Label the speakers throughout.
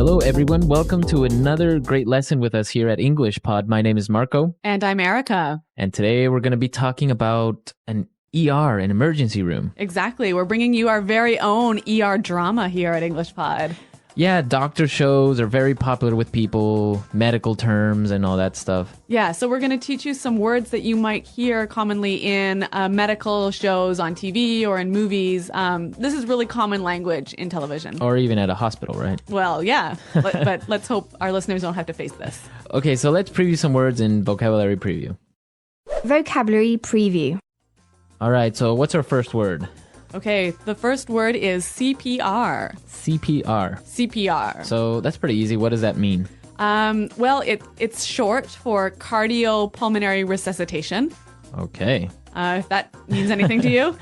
Speaker 1: Hello, everyone. Welcome to another great lesson with us here at English Pod. My name is Marco.
Speaker 2: And I'm Erica.
Speaker 1: And today we're going to be talking about an ER, an emergency room.
Speaker 2: Exactly. We're bringing you our very own ER drama here at English Pod.
Speaker 1: Yeah, doctor shows are very popular with people, medical terms and all that stuff.
Speaker 2: Yeah, so we're going to teach you some words that you might hear commonly in medical shows on TV or in movies. This is really common language in television.
Speaker 1: Or even at a hospital, right?
Speaker 2: Well, yeah, but let's hope our listeners don't have to face this.
Speaker 1: Okay, so let's preview some words in vocabulary preview.
Speaker 3: Vocabulary preview.
Speaker 1: All right, so what's our first word?
Speaker 2: Okay, the first word is CPR.
Speaker 1: CPR.
Speaker 2: CPR.
Speaker 1: So that's pretty easy. What does that mean?
Speaker 2: Well, it's short for cardiopulmonary resuscitation.
Speaker 1: Okay.
Speaker 2: If that means anything to you.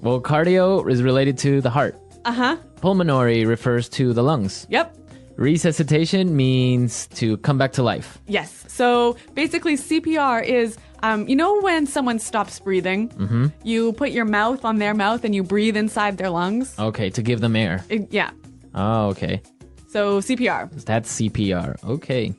Speaker 1: Well, cardio is related to the heart.
Speaker 2: Uh-huh.
Speaker 1: Pulmonary refers to the lungs.
Speaker 2: Yep.
Speaker 1: Resuscitation means to come back to life.
Speaker 2: Yes. So basically CPR is, you know when someone stops breathing, you put your mouth on their mouth and you breathe inside their lungs?
Speaker 1: Okay, to give them air.
Speaker 2: Yeah.
Speaker 1: Oh, okay.
Speaker 2: So CPR.
Speaker 1: That's CPR. Okay.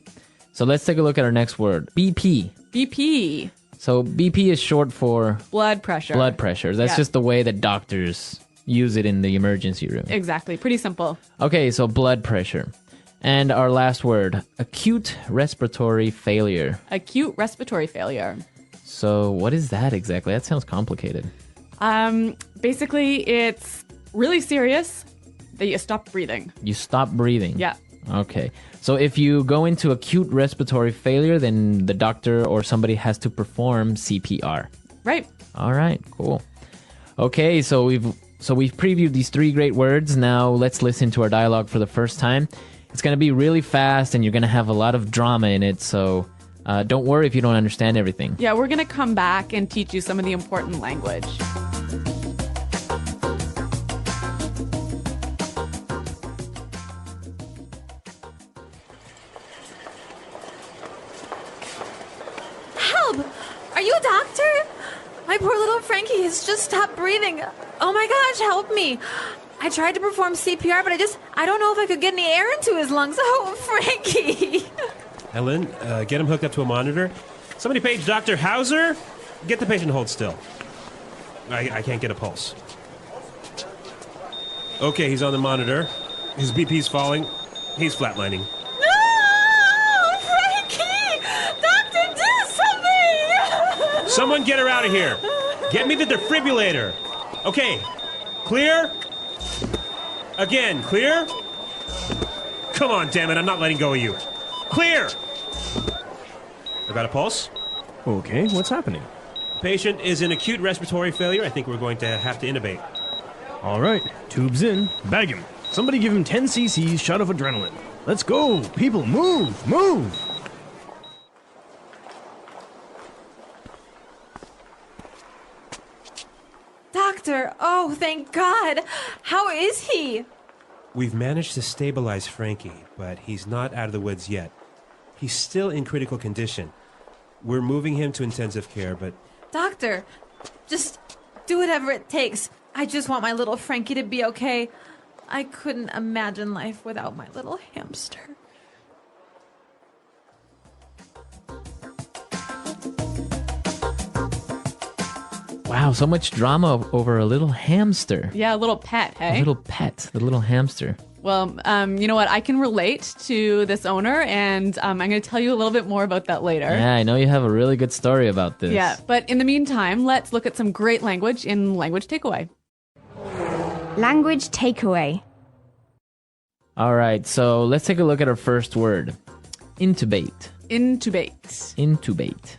Speaker 1: So let's take a look at our next word. BP.
Speaker 2: BP.
Speaker 1: So BP is short for
Speaker 2: Blood pressure.
Speaker 1: blood pressure. That's
Speaker 2: Yeah.
Speaker 1: just the way that doctors use it in the emergency room.
Speaker 2: Exactly. Pretty simple.
Speaker 1: Okay, so blood pressure. And our last word, acute respiratory failure.
Speaker 2: Acute respiratory failure.
Speaker 1: So what is that exactly? That sounds complicated.
Speaker 2: Basically, it's really serious that you stop breathing.
Speaker 1: You stop breathing.
Speaker 2: Yeah.
Speaker 1: Okay. So if you go into acute respiratory failure, then the doctor or somebody has to perform CPR.
Speaker 2: Right.
Speaker 1: All right, cool. Okay, so we've previewed these three great words. Now let's listen to our dialogue for the first time. It's going to be really fast and you're going to have a lot of drama in it, so don't worry if you don't understand everything.
Speaker 2: Yeah, we're going to come back and teach you some of the important language.
Speaker 4: Help! Are you a doctor? My poor little Frankie has just stopped breathing. Oh my gosh, help me. I tried to perform CPR, but I don't know if I could get any air into his lungs. Oh, Frankie!
Speaker 5: Helen, get him hooked up to a monitor. Somebody page Dr. Hauser. Get the patient to hold still. I can't get a pulse. Okay, he's on the monitor. His BP's falling. He's flatlining.
Speaker 4: No! Frankie! Doctor, do something!
Speaker 5: Someone get her out of here. Get me the defibrillator. Okay, clear? Again, clear? Come on, damn it, I'm not letting go of you. Clear! I got a pulse.
Speaker 6: Okay, what's happening?
Speaker 5: Patient is in acute respiratory failure. I think we're going to have to intubate.
Speaker 6: All right, tubes in. Bag him. Somebody give him 10 cc's shot of adrenaline. Let's go. People, move, move.
Speaker 4: Doctor, oh, thank God. How is he?
Speaker 5: We've managed to stabilize Frankie, but he's not out of the woods yet. He's still in critical condition. We're moving him to intensive care, but...
Speaker 4: Doctor, just do whatever it takes. I just want my little Frankie to be okay. I couldn't imagine life without my little hamster.
Speaker 1: Wow, so much drama over a little hamster.
Speaker 2: Yeah, a little pet, hey?
Speaker 1: A little pet, the little hamster.
Speaker 2: Well, you know what? I can relate to this owner, and I'm going to tell you a little bit more about that later.
Speaker 1: Yeah, I know you have a really good story about this.
Speaker 2: Yeah, but in the meantime, let's look at some great language in Language Takeaway.
Speaker 3: Language takeaway.
Speaker 1: All right, so let's take a look at our first word. Intubate.
Speaker 2: Intubate.
Speaker 1: Intubate.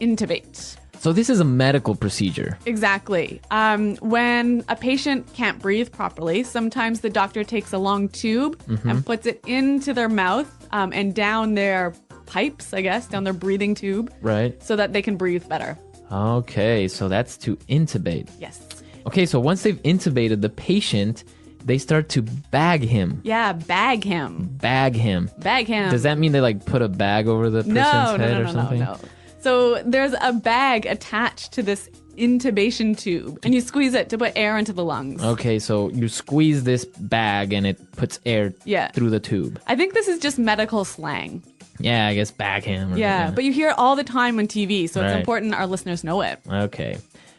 Speaker 2: Intubate.
Speaker 1: So this is a medical procedure.
Speaker 2: Exactly. When a patient can't breathe properly, sometimes the doctor takes a long tube and puts it into their mouth and down their pipes, I guess, down their breathing tube.
Speaker 1: Right.
Speaker 2: So that they can breathe better.
Speaker 1: Okay, so that's to intubate.
Speaker 2: Yes.
Speaker 1: Okay, so once they've intubated the patient, they start to bag him.
Speaker 2: Yeah, bag him.
Speaker 1: Bag him.
Speaker 2: Bag him.
Speaker 1: Does that mean they like put a bag over the person's head or something?
Speaker 2: No. So there's a bag attached to this intubation tube, and you squeeze it to put air into the lungs.
Speaker 1: Okay, so you squeeze this bag and it puts air
Speaker 2: Yeah.
Speaker 1: through the tube.
Speaker 2: I think this is just medical slang.
Speaker 1: Yeah, I guess bag him. Or,
Speaker 2: Yeah, but you hear it all the time on TV, so it's
Speaker 1: Right.
Speaker 2: important our listeners know it.
Speaker 1: Okay.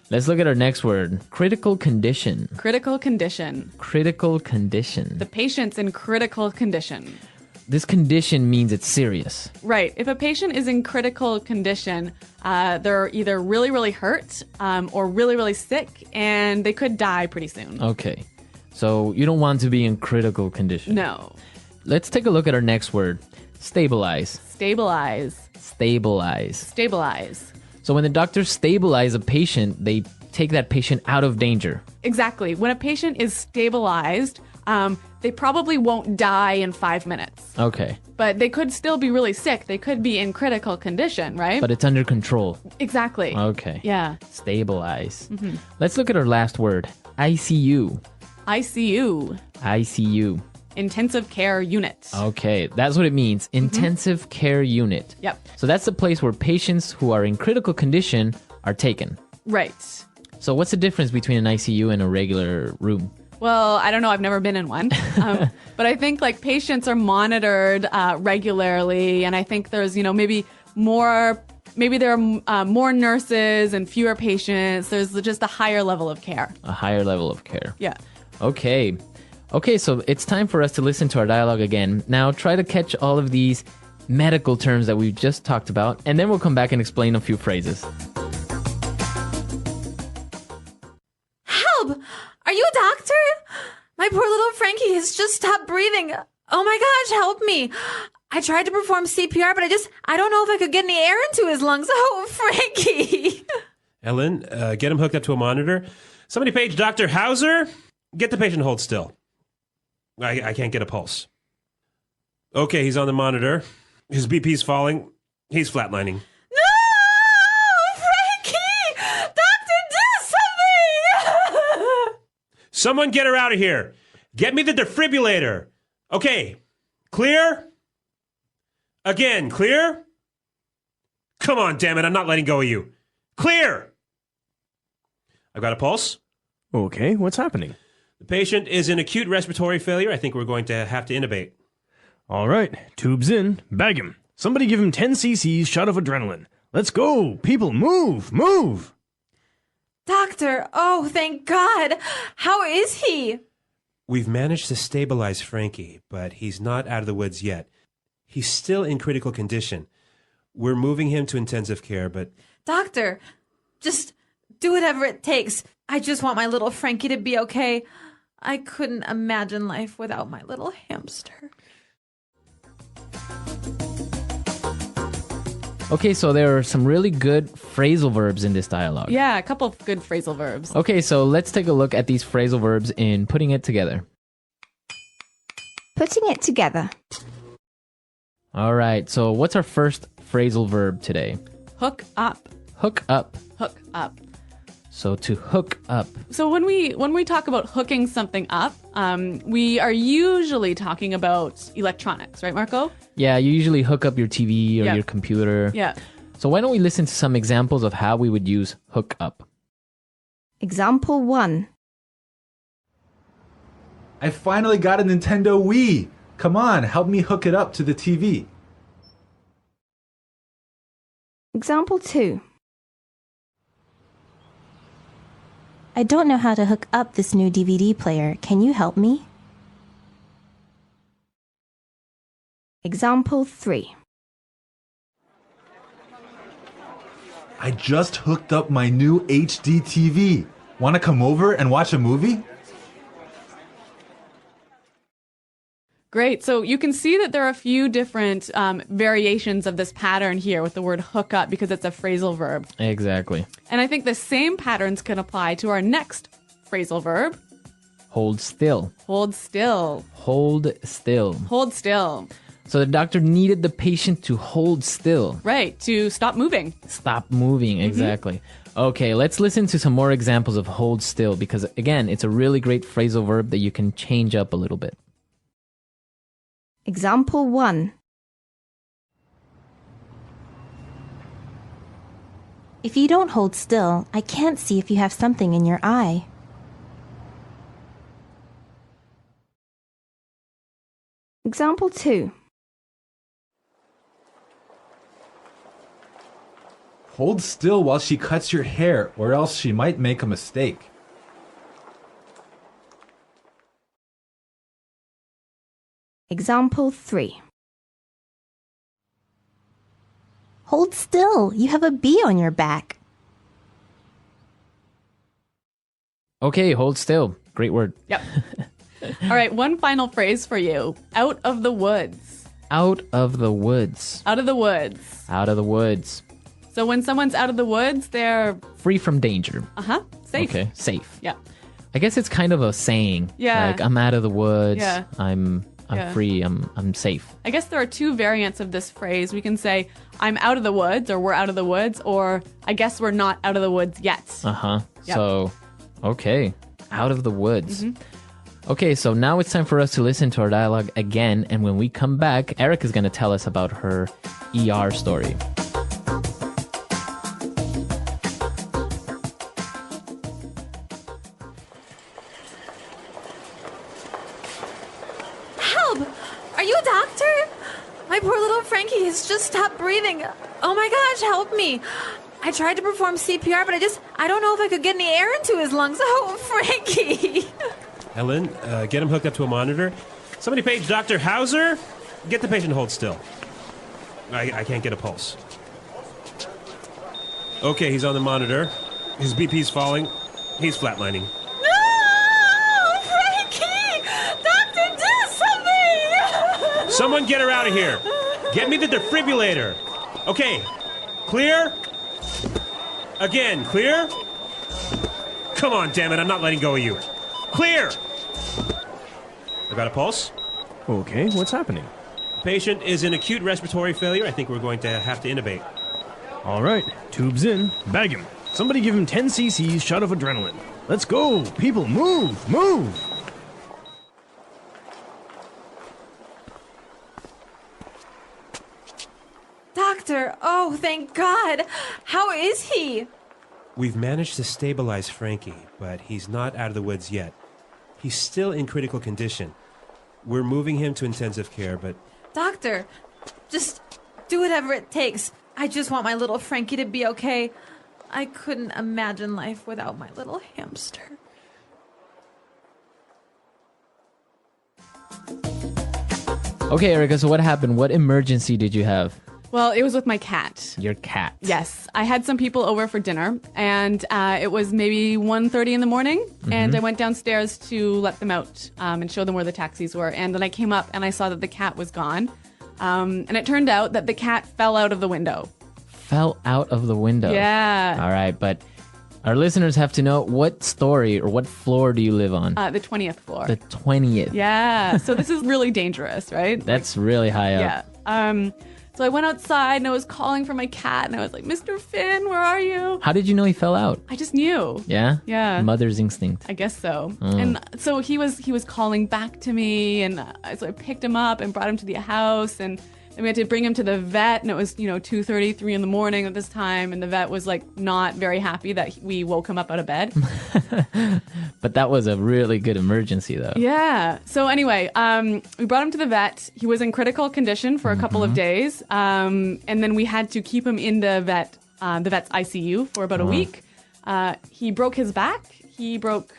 Speaker 1: Let's look at our next word. Critical condition.
Speaker 2: Critical condition.
Speaker 1: Critical condition.
Speaker 2: The patient's in critical condition.
Speaker 1: This condition means it's serious.
Speaker 2: Right. If a patient is in critical condition, they're either really, really hurt or really, really sick, and they could die pretty soon.
Speaker 1: Okay. So you don't want to be in critical condition.
Speaker 2: No.
Speaker 1: Let's take a look at our next word. Stabilize.
Speaker 2: Stabilize.
Speaker 1: Stabilize.
Speaker 2: Stabilize.
Speaker 1: So when the doctors stabilize a patient, they take that patient out of danger.
Speaker 2: Exactly. When a patient is stabilized, they probably won't die in 5 minutes.
Speaker 1: Okay.
Speaker 2: But they could still be really sick. They could be in critical condition, right?
Speaker 1: But it's under control.
Speaker 2: Exactly.
Speaker 1: Okay.
Speaker 2: Yeah.
Speaker 1: Stabilize. Let's look at our last word. ICU.
Speaker 2: ICU.
Speaker 1: ICU.
Speaker 2: Intensive care unit.
Speaker 1: Okay, that's what it means. Intensive care unit.
Speaker 2: Yep.
Speaker 1: So that's the place where patients who are in critical condition are taken.
Speaker 2: Right.
Speaker 1: So what's the difference between an ICU and a regular room?
Speaker 2: Well, I don't know. I've never been in one. But I think like patients are monitored regularly. And I think there's, maybe there are more nurses and fewer patients. There's just a higher level of care.
Speaker 1: A higher level of care.
Speaker 2: Yeah.
Speaker 1: Okay. Okay, so it's time for us to listen to our dialogue again. Now try to catch all of these medical terms that we've just talked about, and then we'll come back and explain a few phrases.
Speaker 4: Help! Are you a doctor? My poor little Frankie has just stopped breathing. Oh my gosh, help me. I tried to perform CPR, but I don't know if I could get any air into his lungs. Oh, Frankie.
Speaker 5: Ellen, get him hooked up to a monitor. Somebody page Dr. Hauser. Get the patient to hold still. I can't get a pulse. Okay, he's on the monitor. His BP's falling. He's flatlining.
Speaker 4: No! Frankie! Doctor, do something!
Speaker 5: Someone get her out of here. Get me the defibrillator. Okay, clear? Again, clear? Come on, damn it, I'm not letting go of you. Clear! I've got a pulse.
Speaker 6: Okay, what's happening?
Speaker 5: The patient is in acute respiratory failure. I think we're going to have to intubate.
Speaker 6: All right, tubes in, bag him. Somebody give him 10 cc's shot of adrenaline. Let's go, people, move, move!
Speaker 4: Doctor, oh, thank God. How is he?
Speaker 5: We've managed to stabilize Frankie, but he's not out of the woods yet. He's still in critical condition. We're moving him to intensive care, but...
Speaker 4: Doctor, just do whatever it takes. I just want my little Frankie to be okay. I couldn't imagine life without my little hamster.
Speaker 1: Okay, so there are some really good phrasal verbs in this dialogue.
Speaker 2: Yeah, a couple of good phrasal verbs.
Speaker 1: Okay, so let's take a look at these phrasal verbs in putting it together.
Speaker 3: Putting it together.
Speaker 1: All right, so what's our first phrasal verb today?
Speaker 2: Hook up.
Speaker 1: Hook up.
Speaker 2: Hook up.
Speaker 1: So to hook up.
Speaker 2: So when we talk about hooking something up, we are usually talking about electronics, right, Marco?
Speaker 1: Yeah, you usually hook up your TV or
Speaker 2: Yeah.
Speaker 1: your computer.
Speaker 2: Yeah.
Speaker 1: So why don't we listen to some examples of how we would use hook up?
Speaker 3: Example 1.
Speaker 7: I finally got a Nintendo Wii. Come on, help me hook it up to the TV.
Speaker 3: Example 2.
Speaker 8: I don't know how to hook up this new DVD player. Can you help me?
Speaker 3: Example 3.
Speaker 7: I just hooked up my new HD TV. Want to come over and watch a movie?
Speaker 2: Great. So you can see that there are a few different variations of this pattern here with the word hook up because it's a phrasal verb.
Speaker 1: Exactly.
Speaker 2: And I think the same patterns can apply to our next phrasal verb.
Speaker 1: Hold still.
Speaker 2: Hold still.
Speaker 1: Hold still.
Speaker 2: Hold still.
Speaker 1: So the doctor needed the patient to hold still.
Speaker 2: Right. To stop moving.
Speaker 1: Stop moving, exactly. Okay, let's listen to some more examples of hold still because, again, it's a really great phrasal verb that you can change up a little bit.
Speaker 3: Example 1.
Speaker 8: If you don't hold still, I can't see if you have something in your eye.
Speaker 3: Example 2.
Speaker 7: Hold still while she cuts your hair, or else she might make a mistake.
Speaker 3: Example 3.
Speaker 8: Hold still. You have a bee on your back.
Speaker 1: Okay, hold still. Great word.
Speaker 2: Yep. All right, one final phrase for you. Out of the woods.
Speaker 1: Out of the woods.
Speaker 2: Out of the woods.
Speaker 1: Out of the woods.
Speaker 2: So when someone's out of the woods, they're
Speaker 1: Free from danger.
Speaker 2: safe.
Speaker 1: Okay, safe.
Speaker 2: Yeah.
Speaker 1: I guess it's kind of a saying.
Speaker 2: Yeah.
Speaker 1: Like, I'm out of the woods.
Speaker 2: Yeah.
Speaker 1: I'm
Speaker 2: Yeah.
Speaker 1: free. I'm safe.
Speaker 2: I guess there are two variants of this phrase. We can say, I'm out of the woods, or we're out of the woods, or I guess we're not out of the woods yet.
Speaker 1: Uh-huh.
Speaker 2: Yep.
Speaker 1: So, okay. Out of the woods.
Speaker 2: Mm-hmm.
Speaker 1: Okay, so now it's time for us to listen to our dialogue again. And when we come back, Erica's going to tell us about her ER story.
Speaker 4: Help! Are you a doctor? My poor little Frankie has just stopped breathing. Oh my gosh, help me. I tried to perform CPR, but I don't know if I could get any air into his lungs. Oh, Frankie!
Speaker 5: Ellen, get him hooked up to a monitor. Somebody page Dr. Hauser. Get the patient to hold still. I can't get a pulse. Okay, he's on the monitor. His BP's falling. He's flatlining.
Speaker 4: No! Frankie! Doctor, do something!
Speaker 5: Someone get her out of here. Get me the defibrillator. Okay, clear? Again, clear? Come on, damn it, I'm not letting go of you. Clear! I got a pulse.
Speaker 6: Okay, what's happening?
Speaker 5: Patient is in acute respiratory failure. I think we're going to have to intubate.
Speaker 6: All right, tubes in. Bag him. Somebody give him 10 cc's shot of adrenaline. Let's go. People, move, move.
Speaker 4: Doctor, oh, thank God. How is he?
Speaker 5: We've managed to stabilize Frankie, but he's not out of the woods yet. He's still in critical condition. We're moving him to intensive care, but...
Speaker 4: Doctor, just do whatever it takes. I just want my little Frankie to be okay. I couldn't imagine life without my little hamster.
Speaker 1: Okay, Erica, so what happened? What emergency did you have?
Speaker 2: Well, it was with my cat.
Speaker 1: Your cat.
Speaker 2: Yes, I had some people over for dinner, and it was maybe 1:30 in the morning, and I went downstairs to let them out and show them where the taxis were. And then I came up and I saw that the cat was gone, and it turned out that the cat fell out of the window.
Speaker 1: Fell out of the window.
Speaker 2: Yeah.
Speaker 1: All right, but our listeners have to know, what story or what floor do you live on?
Speaker 2: The 20th floor.
Speaker 1: The 20th.
Speaker 2: Yeah, so this is really dangerous, right?
Speaker 1: That's really high up.
Speaker 2: Yeah. So I went outside and I was calling for my cat, and I was like, Mr. Finn, where are you?
Speaker 1: How did you know he fell out?
Speaker 2: I just knew.
Speaker 1: Yeah?
Speaker 2: Yeah.
Speaker 1: Mother's instinct.
Speaker 2: I guess so. And so he was calling back to me, and so I picked him up and brought him to the house, and then we had to bring him to the vet, and it was 2:30, 3 in the morning at this time, and the vet was like not very happy that we woke him up out of bed.
Speaker 1: But that was a really good emergency, though.
Speaker 2: Yeah. So anyway, we brought him to the vet. He was in critical condition for a couple of days, and then we had to keep him in the vet's ICU for about a week. He broke his back. He broke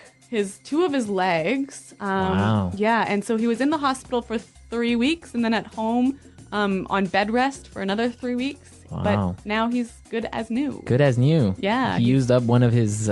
Speaker 2: two of his legs.
Speaker 1: Wow.
Speaker 2: Yeah, and so he was in the hospital for 3 weeks, and then at home on bed rest for another 3 weeks.
Speaker 1: Wow.
Speaker 2: But now he's good as new.
Speaker 1: Good as new.
Speaker 2: Yeah.
Speaker 1: He used up one of his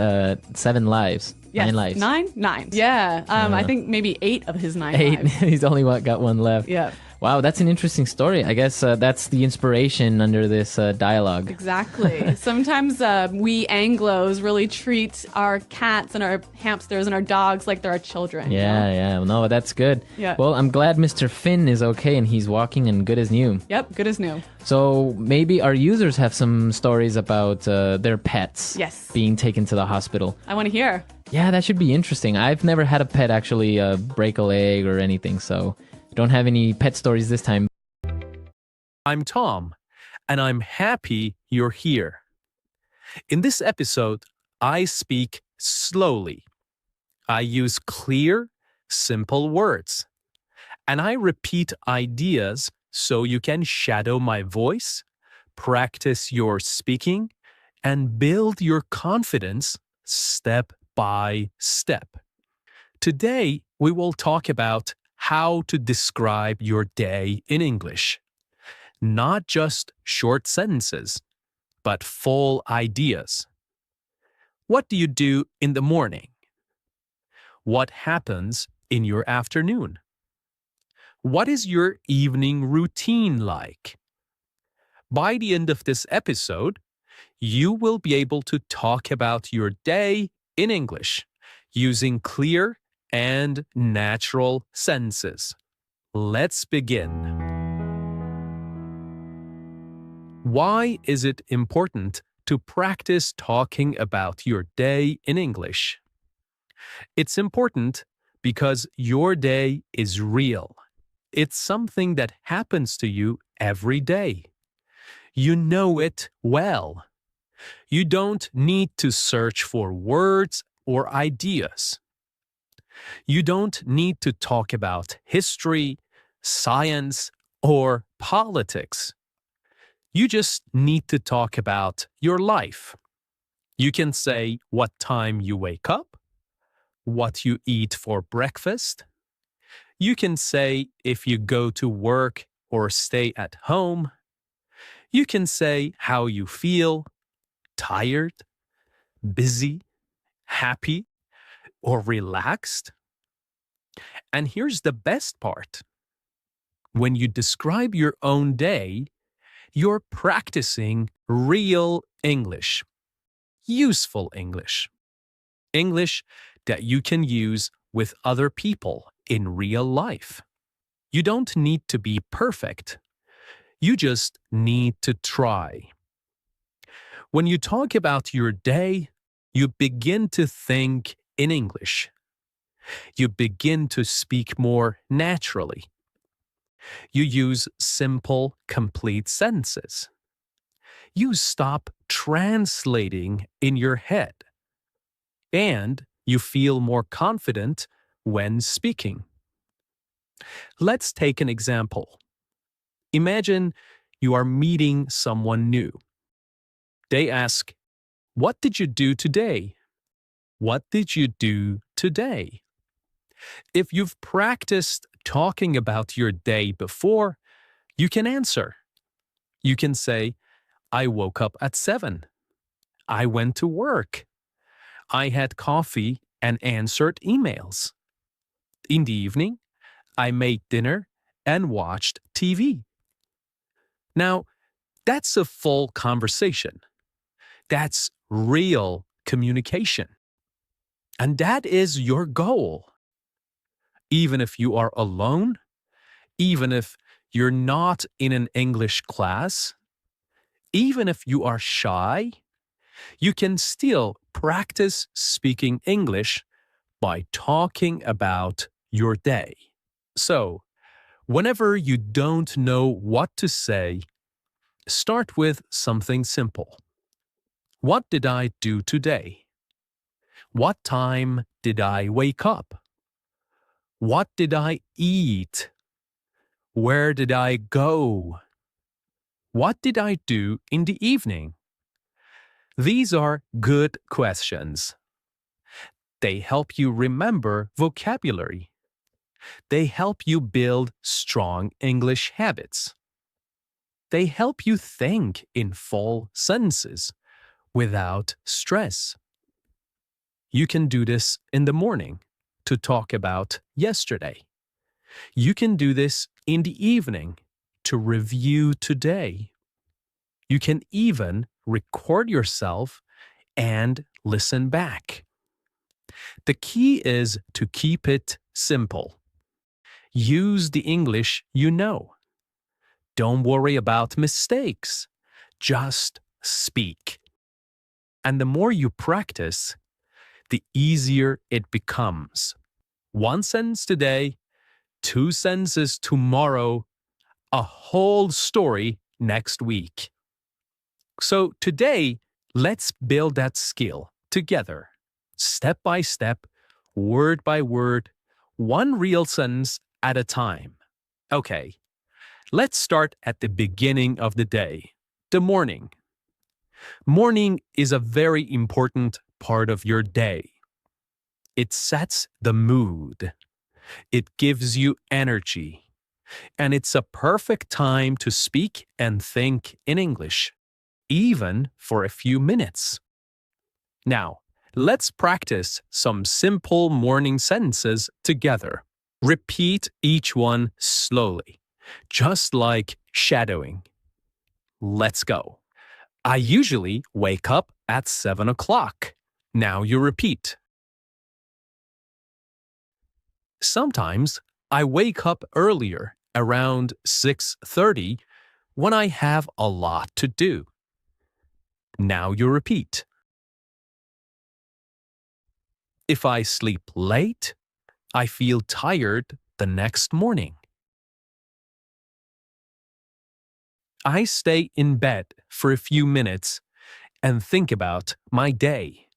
Speaker 1: 7 lives.
Speaker 2: Yes,
Speaker 1: 9 lives.
Speaker 2: Nine. Yeah. I think maybe 8 of his 9
Speaker 1: 8.
Speaker 2: lives.
Speaker 1: He's only got one left.
Speaker 2: Yeah.
Speaker 1: Wow, that's an interesting story. I guess that's the inspiration under this dialogue.
Speaker 2: Exactly. Sometimes we Anglos really treat our cats and our hamsters and our dogs like they're our children.
Speaker 1: Yeah,
Speaker 2: you know?
Speaker 1: yeah. No, that's good.
Speaker 2: Yeah.
Speaker 1: Well, I'm glad Mr. Finn is okay and he's walking and good as new.
Speaker 2: Yep, good as new.
Speaker 1: So maybe our users have some stories about their pets
Speaker 2: Yes.
Speaker 1: being taken to the hospital.
Speaker 2: I want to hear.
Speaker 1: Yeah, that should be interesting. I've never had a pet actually break a leg or anything, so don't have any pet stories this time.
Speaker 9: I'm Tom, and I'm happy you're here. In this episode, I speak slowly. I use clear, simple words. And I repeat ideas so you can shadow my voice, practice your speaking, and build your confidence step by step. Today, we will talk about how to describe your day in English. Not just short sentences, but full ideas. What do you do in the morning? What happens in your afternoon? What is your evening routine like? By the end of this episode, you will be able to talk about your day in English using clear and natural sentences. Let's begin. Why is it important to practice talking about your day in English? It's important because your day is real. It's something that happens to you every day. You know it well. You don't need to search for words or ideas. You don't need to talk about history, science, or politics. You just need to talk about your life. You can say what time you wake up, what you eat for breakfast. You can say if you go to work or stay at home. You can say how you feel, tired, busy, happy, or relaxed. And here's the best part. When you describe your own day, you're practicing real English, useful English, English that you can use with other people in real life. You don't need to be perfect. You just need to try. When you talk about your day, you begin to think in English. You begin to speak more naturally. You use simple, complete sentences. You stop translating in your head. And you feel more confident when speaking. Let's take an example. Imagine you are meeting someone new. They ask, "What did you do today?" What did you do today? If you've practiced talking about your day before, you can answer. You can say, "I woke up at 7. I went to work. I had coffee and answered emails. In the evening, I made dinner and watched TV." Now, that's a full conversation. That's real communication. And that is your goal. Even if you are alone, even if you're not in an English class, even if you are shy, you can still practice speaking English by talking about your day. So, whenever you don't know what to say, start with something simple. What did I do today? What time did I wake up? What did I eat? Where did I go? What did I do in the evening? These are good questions. They help you remember vocabulary. They help you build strong English habits. They help you think in full sentences without stress. You can do this in the morning to talk about yesterday. You can do this in the evening to review today. You can even record yourself and listen back. The key is to keep it simple. Use the English you know. Don't worry about mistakes. Just speak. And the more you practice, the easier it becomes. One sentence today, 2 sentences tomorrow, a whole story next week. So today, Let's build that skill together, step by step, word by word, one real sentence at a time. Okay, let's start at the beginning of the day, the morning. Morning is a very important part of your day. It sets the mood. It gives you energy. And it's a perfect time to speak and think in English, even for a few minutes. Now, let's practice some simple morning sentences together. Repeat each one slowly, just like shadowing. Let's go. I usually wake up at 7 o'clock. Now you repeat. Sometimes I wake up earlier, around 6:30, when I have a lot to do. Now you repeat. If I sleep late, I feel tired the next morning. I stay in bed for a few minutes and think about my day.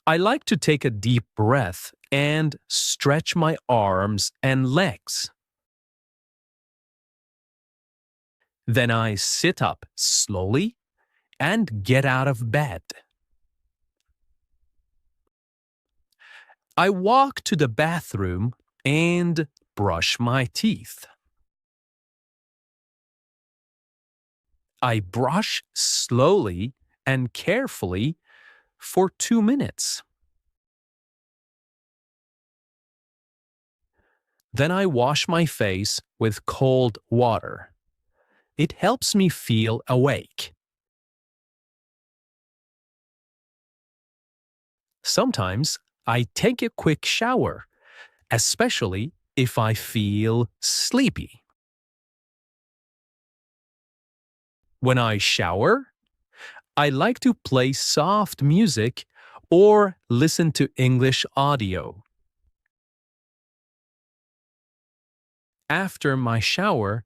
Speaker 9: I like to take a deep breath and stretch my arms and legs. Then I sit up slowly and get out of bed. I walk to the bathroom and brush my teeth. I brush slowly and carefully for 2 minutes. Then I wash my face with cold water. It helps me feel awake. Sometimes I take a quick shower, especially if I feel sleepy. When I shower, I like to play soft music or listen to English audio. After my shower,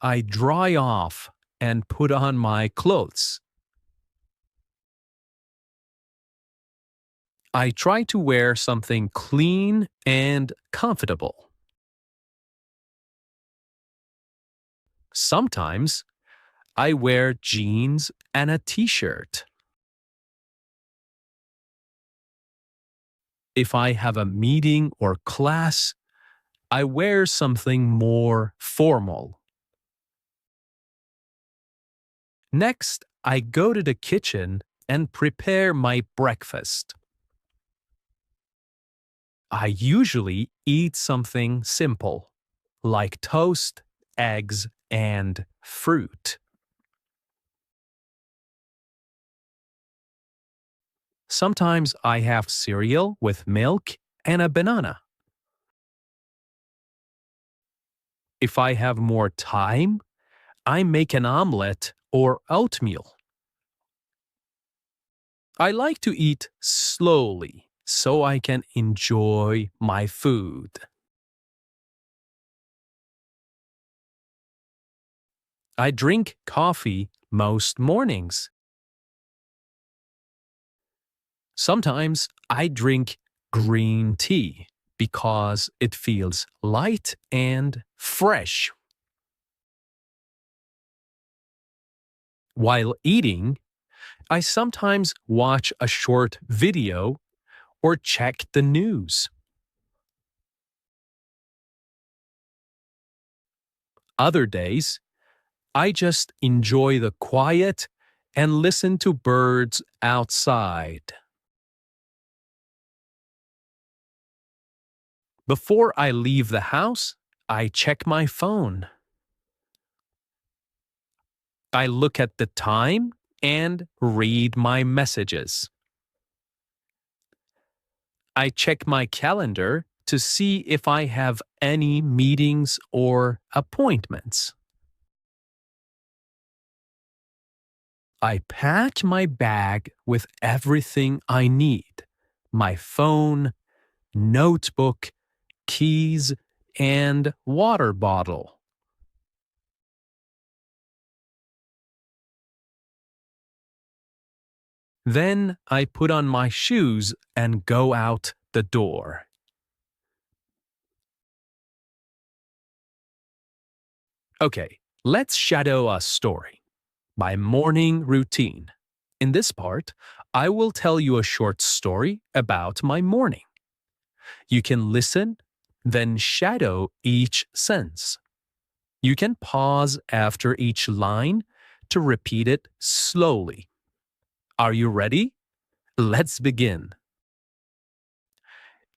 Speaker 9: I dry off and put on my clothes. I try to wear something clean and comfortable. Sometimes I wear jeans and a t-shirt. If I have a meeting or class, I wear something more formal. Next, I go to the kitchen and prepare my breakfast. I usually eat something simple, like toast, eggs, and fruit. Sometimes I have cereal with milk and a banana. If I have more time, I make an omelette or oatmeal. I like to eat slowly so I can enjoy my food. I drink coffee most mornings. Sometimes I drink green tea because it feels light and fresh. While eating, I sometimes watch a short video or check the news. Other days, I just enjoy the quiet and listen to birds outside. Before I leave the house, I check my phone. I look at the time and read my messages. I check my calendar to see if I have any meetings or appointments. I pack my bag with everything I need: my phone, notebook, keys, and water bottle. Then I put on my shoes and go out the door. Okay, let's shadow a story. My morning routine. In this part, I will tell you a short story about my morning. You can listen, then shadow each sentence. You can pause after each line to repeat it slowly. Are you ready? Let's begin.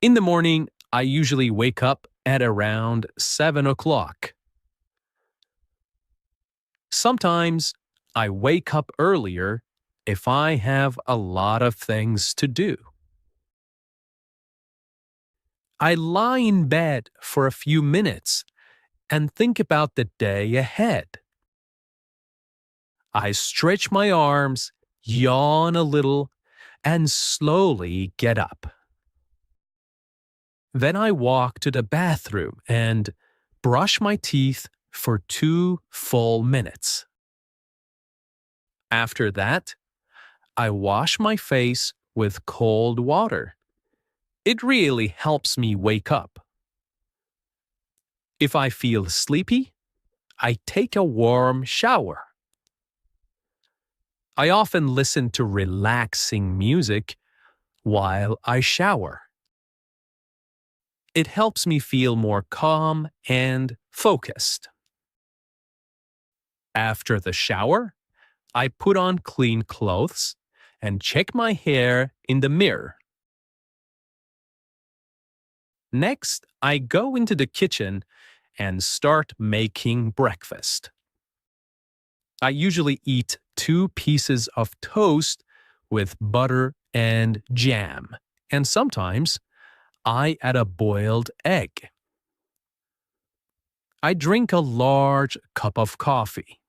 Speaker 9: In the morning, I usually wake up at around 7 o'clock. Sometimes I wake up earlier if I have a lot of things to do. I lie in bed for a few minutes and think about the day ahead. I stretch my arms, yawn a little, and slowly get up. Then I walk to the bathroom and brush my teeth for 2 full minutes. After that, I wash my face with cold water. It really helps me wake up. If I feel sleepy, I take a warm shower. I often listen to relaxing music while I shower. It helps me feel more calm and focused. After the shower, I put on clean clothes and check my hair in the mirror. Next, I go into the kitchen and start making breakfast. I usually eat 2 pieces of toast with butter and jam, and sometimes I add a boiled egg. I drink a large cup of coffee.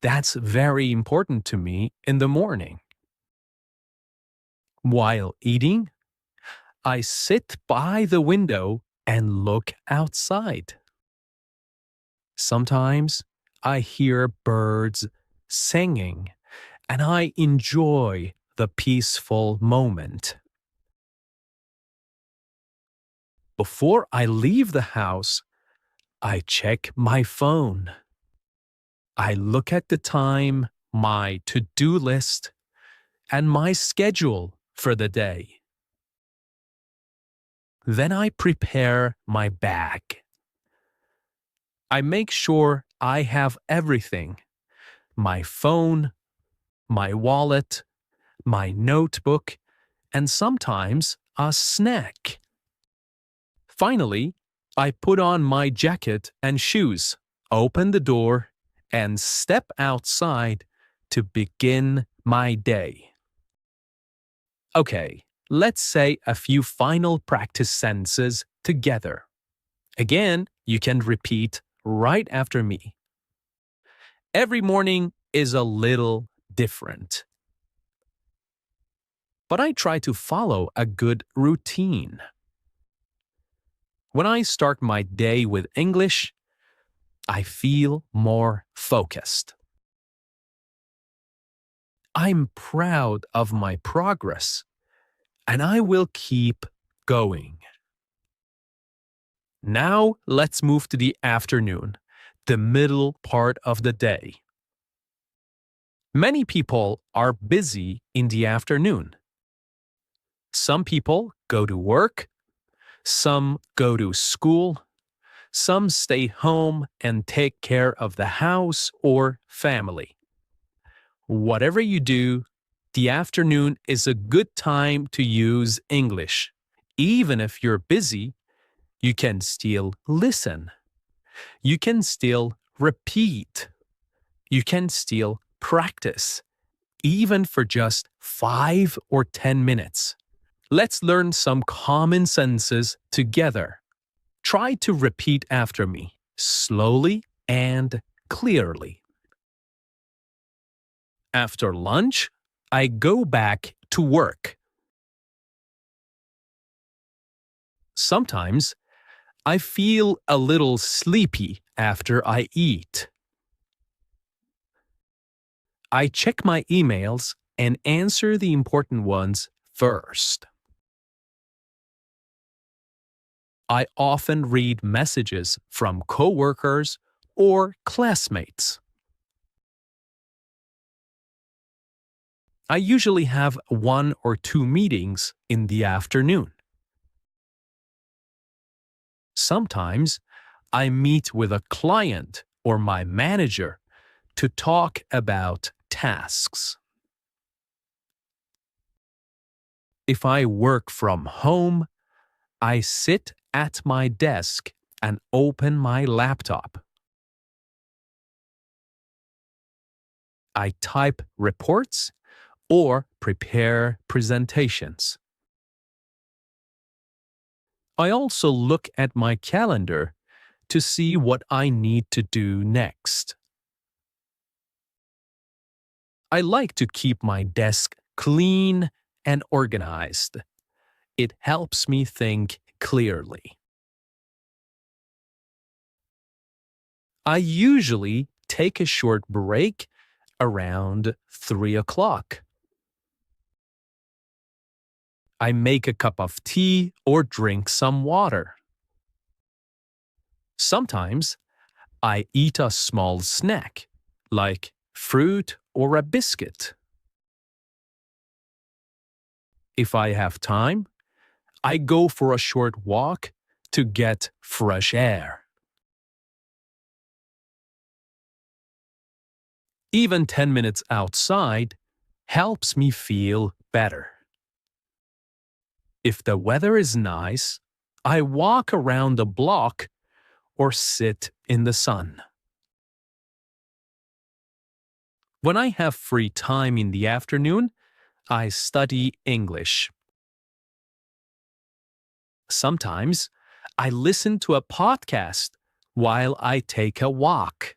Speaker 9: That's very important to me in the morning. While eating, I sit by the window and look outside. Sometimes I hear birds singing, and I enjoy the peaceful moment. Before I leave the house, I check my phone. I look at the time, my to-do list, and my schedule for the day. Then I prepare my bag. I make sure I have everything: my phone, my wallet, my notebook, and sometimes a snack. Finally, I put on my jacket and shoes, open the door, and step outside to begin my day. Okay, let's say a few final practice sentences together. Again, you can repeat right after me. Every morning is a little different, but I try to follow a good routine. When I start my day with English, I feel more focused. I'm proud of my progress, and I will keep going. Now let's move to the afternoon, the middle part of the day. Many people are busy in the afternoon. Some people go to work, some go to school, some stay home and take care of the house or family. Whatever you do, the afternoon is a good time to use English. Even if you're busy, you can still listen. You can still repeat. You can still practice, even for just 5 or 10 minutes. Let's learn some common sentences together. Try to repeat after me, slowly and clearly. After lunch, I go back to work. Sometimes I feel a little sleepy after I eat. I check my emails and answer the important ones first. I often read messages from coworkers or classmates. I usually have 1 or 2 meetings in the afternoon. Sometimes I meet with a client or my manager to talk about tasks. If I work from home, I sit at my desk and open my laptop. I type reports or prepare presentations. I also look at my calendar to see what I need to do next. I like to keep my desk clean and organized. It helps me think clearly. I usually take a short break around 3 o'clock. I make a cup of tea or drink some water. Sometimes I eat a small snack, like fruit or a biscuit. If I have time, I go for a short walk to get fresh air. Even 10 minutes outside helps me feel better. If the weather is nice, I walk around the block or sit in the sun. When I have free time in the afternoon, I study English. Sometimes I listen to a podcast while I take a walk.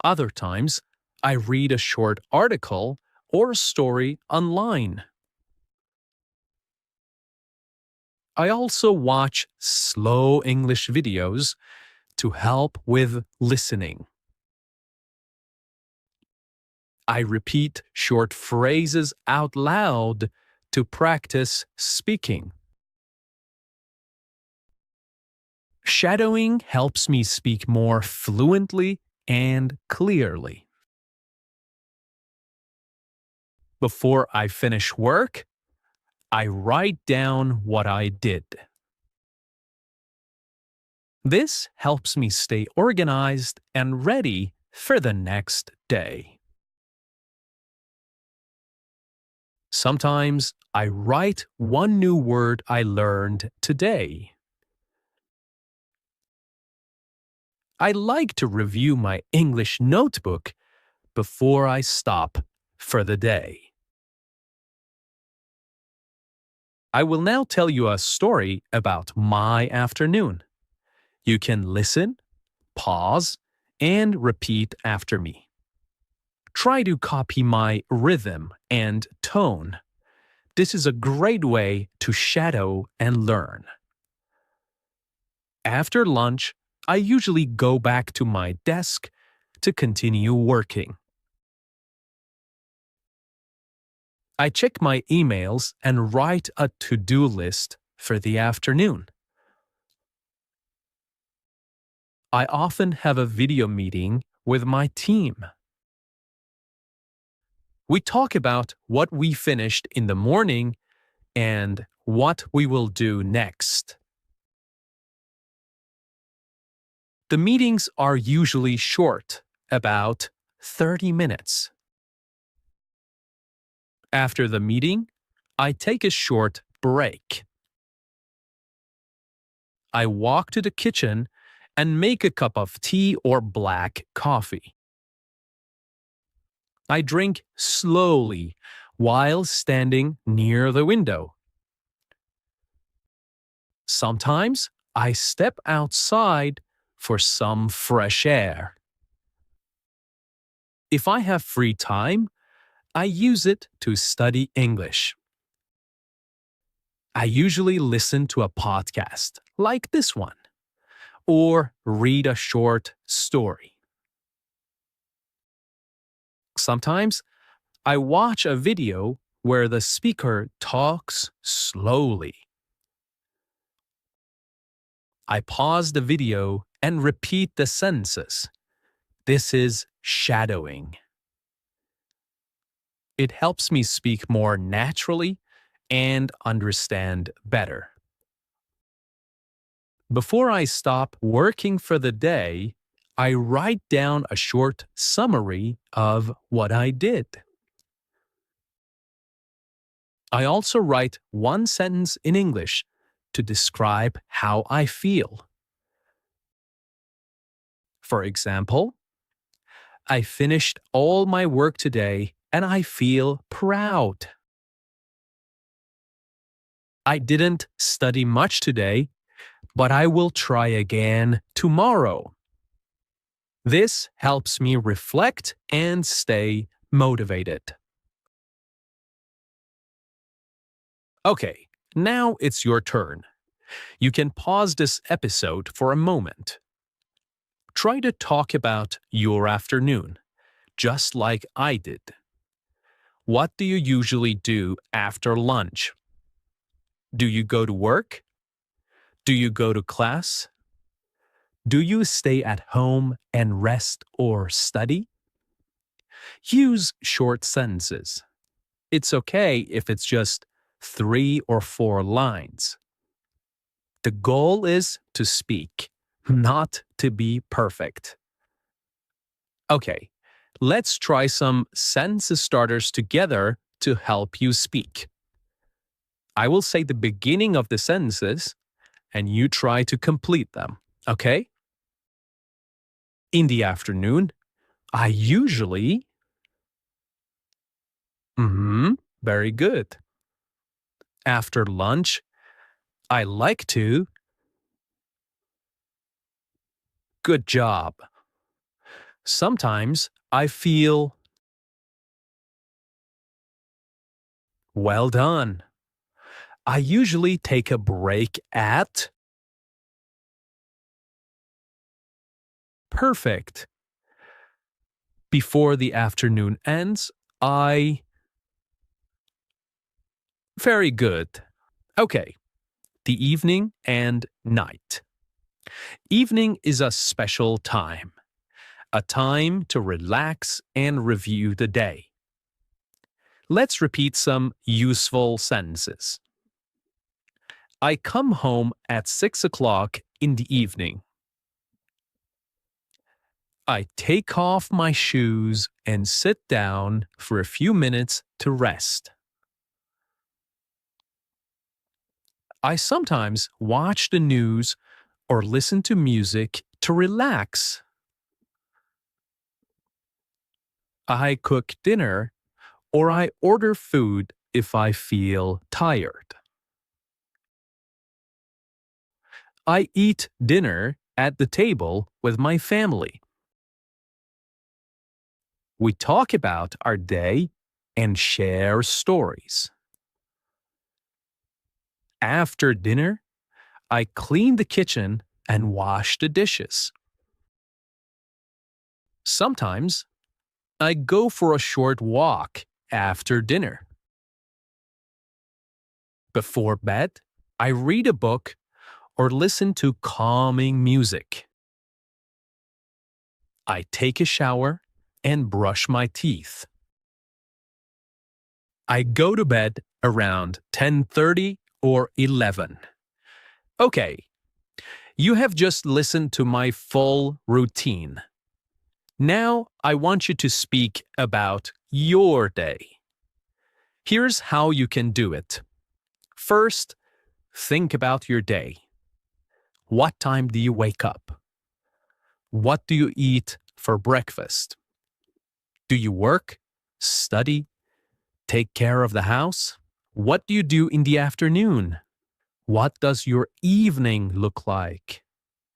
Speaker 9: Other times, I read a short article or a story online. I also watch slow English videos to help with listening. I repeat short phrases out loud to practice speaking. Shadowing helps me speak more fluently and clearly. Before I finish work, I write down what I did. This helps me stay organized and ready for the next day. Sometimes I write one new word I learned today. I like to review my English notebook before I stop for the day. I will now tell you a story about my afternoon. You can listen, pause, and repeat after me. Try to copy my rhythm and tone. This is a great way to shadow and learn. After lunch, I usually go back to my desk to continue working. I check my emails and write a to-do list for the afternoon. I often have a video meeting with my team. We talk about what we finished in the morning and what we will do next. The meetings are usually short, about 30 minutes. After the meeting, I take a short break. I walk to the kitchen and make a cup of tea or black coffee. I drink slowly while standing near the window. Sometimes I step outside for some fresh air. If I have free time, I use it to study English. I usually listen to a podcast like this one or read a short story. Sometimes I watch a video where the speaker talks slowly. I pause the video and repeat the sentences. This is shadowing. It helps me speak more naturally and understand better. Before I stop working for the day, I write down a short summary of what I did. I also write one sentence in English to describe how I feel. For example, I finished all my work today and I feel proud. I didn't study much today, but I will try again tomorrow. This helps me reflect and stay motivated. Okay, now it's your turn. You can pause this episode for a moment. Try to talk about your afternoon, just like I did. What do you usually do after lunch? Do you go to work? Do you go to class? Do you stay at home and rest or study? Use short sentences. It's okay if it's just 3 or 4 lines. The goal is to speak, not to be perfect. Okay, let's try some sentence starters together to help you speak. I will say the beginning of the sentences, and you try to complete them, okay? In the afternoon, I usually... very good. After lunch, I like to... Good job. Sometimes I feel... Well done. I usually take a break at... Perfect. Before the afternoon ends, I... Very good. Okay, the evening and night. Evening is a special time, a time to relax and review the day. Let's repeat some useful sentences. I come home at 6 o'clock in the evening. I take off my shoes and sit down for a few minutes to rest. I sometimes watch the news or listen to music to relax. I cook dinner or I order food if I feel tired. I eat dinner at the table with my family. We talk about our day and share stories. After dinner, I clean the kitchen and wash the dishes. Sometimes, I go for a short walk after dinner. Before bed, I read a book or listen to calming music. I take a shower and brush my teeth. I go to bed around 10:30 or 11. Okay, you have just listened to my full routine. Now I want you to speak about your day. Here's how you can do it. First, think about your day. What time do you wake up? What do you eat for breakfast? Do you work, study, take care of the house? What do you do in the afternoon? What does your evening look like?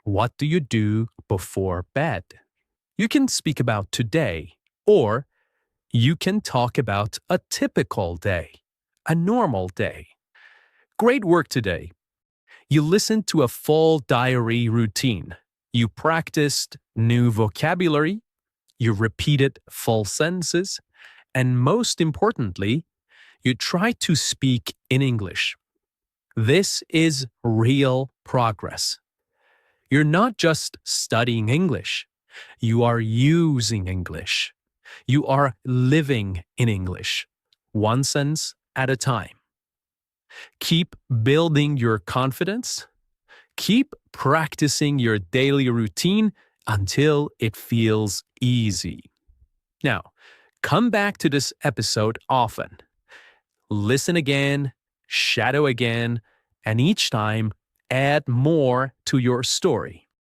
Speaker 9: What do you do before bed? You can speak about today, or you can talk about a typical day, a normal day. Great work today. You listened to a full diary routine. You practiced new vocabulary. You repeated full sentences. And most importantly, you tried to speak in English. This is real progress. You're not just studying English. You are using English. You are living in English, one sentence at a time. Keep building your confidence. Keep practicing your daily routine until it feels easy. Now, come back to this episode often. Listen again, shadow again, and each time add more to your story.